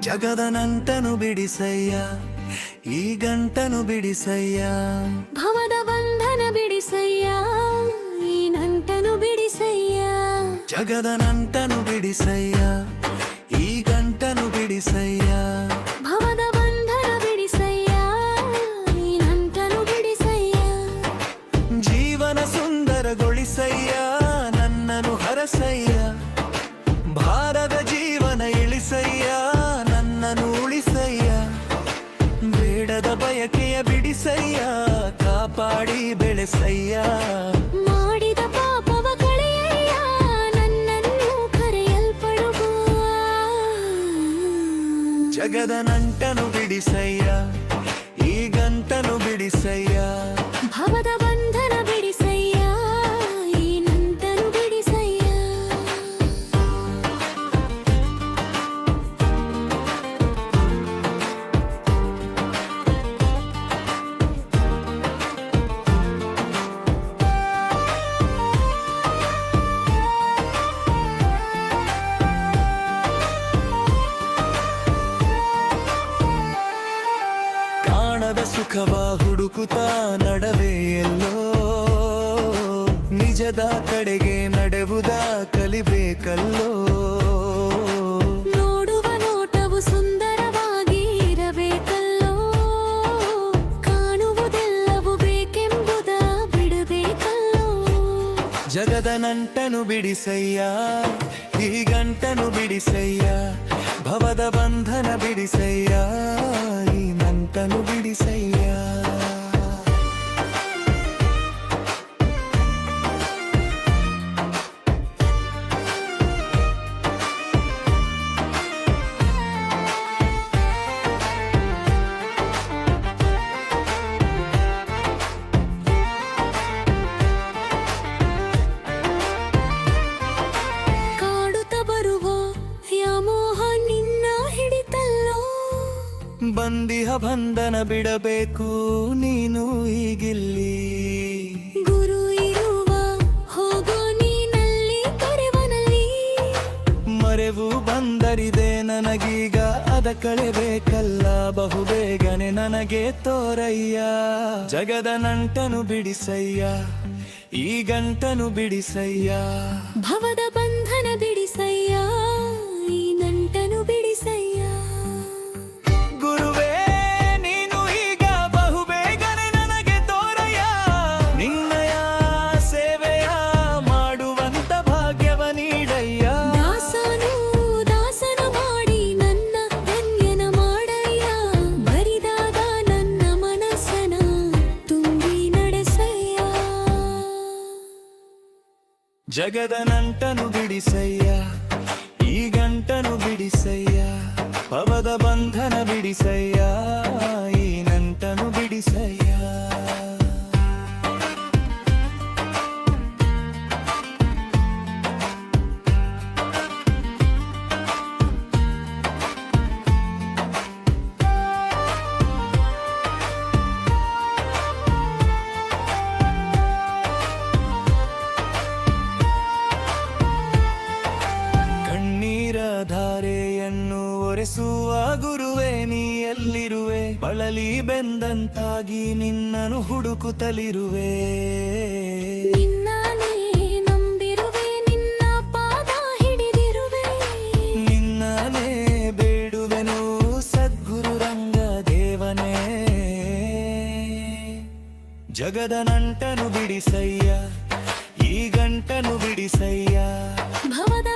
ಜಗದ ನಂಟನು ಬಿಡಿಸಯ್ಯ, ಈ ಗಂಟನು ಬಿಡಿಸಯ್ಯ. ಭವದ ಬಂಧನ ಬಿಡಿಸಯ್ಯ, ಈ ನಂಟನು ಬಿಡಿಸಯ್ಯ. ಜಗದ ನಂಟನು ಬಿಡಿಸಯ್ಯ, ಈ ಗಂಟನು ಬಿಡಿಸಯ್ಯ. ಭವದ ಬಂಧನ ಬಿಡಿಸಯ್ಯ, ಈ ನಂಟನು ಬಿಡಿಸಯ್ಯ. ಜೀವನ ಸುಂದರಗೊಳಿಸಯ್ಯ, ನನ್ನನು ಹರಸಯ್ಯ. ಭಾರದ ಜೀವನ ಇಳಿಸಯ್ಯ, ನನ್ನನು ಉಳಿಸಯ್ಯ. ಬೇಡದ ಬಯಕೆಯ ಬಿಡಿಸಯ್ಯ, ಕಾಪಾಡಿ ಬೆಳೆಸಯ್ಯ. ಮಾಡಿದ ಪಾಪವ ಕಳೆಯಯ್ಯ, ನನ್ನನ್ನು ಕರೆಯಲ್ಪಡುವ. ಜಗದ ನಂಟನು ಬಿಡಿಸಯ್ಯ, ಈ ಗಂಟನು ಬಿಡಿಸಯ್ಯ. ಭವದ ಬಂಧನ ಬಿಡಿಸಯ್ಯ, ಈ ನಂಟನು ಬಿಡಿಸಯ್ಯ. ಕಾಣದ ಸುಖವ ಹುಡುಕುತ್ತಾ ನಡವೆ ಎಲ್ಲೋ, ನಿಜದ ಕಡೆಗೆ ನಡೆವುದ ಕಲಿಬೇಕಲ್ಲೋ. ನೋಡುವ ನೋಟವು ಸುಂದರವಾಗಿ ಇರಬೇಕಲ್ಲೋ, ಕಾಣುವುದೆಲ್ಲವೂ ಬೇಕೆಂಬುದ ಬಿಡಬೇಕಲ್ಲೋ. ಜಗದ ನಂಟನು ಬಿಡಿಸಯ್ಯ, ಈ ಗಂಟನು ಬಿಡಿಸಯ್ಯ. ಭವದ ಬಂಧನ ಬಿಡಿಸಯ್ಯ, ಈ ನಂಟನು ಬಿಡಿಸಯ್ಯ. ಬಂದಿಹ ಬಂಧನ ಬಿಡಬೇಕು ನೀನು ಈಗಿಲ್ಲಿ. ಗುರು ಇರುವ ಹೋಗೋ ನೀನಲ್ಲಿ ಕರೆವನಲ್ಲಿ. ಮರೆವು ಬಂದರಿದೆ ನನಗೀಗ, ಅದ ಕಳೆಬೇಕಲ್ಲ ಬಹುಬೇಗನೆ ನನಗೆ ತೋರಯ್ಯ. ಜಗದ ನಂಟನು ಬಿಡಿಸಯ್ಯ, ಈ ಗಂಟನು ಬಿಡಿಸಯ್ಯ. ಭವದ ಬಂಧನ ಬಿಡಿಸಯ್ಯ, ಈ ನಂಟನು ಬಿಡಿಸಯ್ಯ. ಗುರುವೇ ನೀನು ಈಗ ಬಹುಬೇಗನೆ ನನಗೆ ತೋರಯ್ಯ. ನಿನ್ನಯ ಸೇವೆಯ ಮಾಡುವಂತ ಭಾಗ್ಯವ ನೀಡಯ್ಯ. ದಾಸನ ಮಾಡಿ ನನ್ನ ಧನ್ಯನ ಮಾಡಯ್ಯ. ಬರಿದಾದ ನನ್ನ ಮನಸ್ಸನ ತುಂಬಿ ನಡೆಸಯ್ಯ. ಜಗದ ನಂಟನು ಬಿಡಿಸಯ್ಯ, ಈ ಗಂಟನು ಬಿಡಿಸಯ್ಯ. ಭವದ ಬಂಧನ ಬಿಡಿಸಯ್ಯ, ಈ ನಂಟನು ಬಿಡಿಸಯ್ಯ. ಧಾರೆಯನ್ನು ಒರೆಸುವ ಗುರುವೇ ನೀ ಎಲ್ಲಿರುವೆ? ಬಳಲಿ ಬೆಂದಂತಾಗಿ ನಿನ್ನನು ಹುಡುಕುತ್ತಲಿರುವೆ. ನಿನ್ನನೇ ನಂಬಿರುವೆ, ನಿನ್ನ ಪಾದ ಹಿಡಿದಿರುವೆ. ನಿನ್ನನೇ ಬೇಡುವೆನು ಸದ್ಗುರು ರಂಗ ದೇವನೇ. ಜಗದ ನಂಟನು ಬಿಡಿಸಯ್ಯ, ಈ ಗಂಟನು ಬಿಡಿಸಯ್ಯ. ಭವದ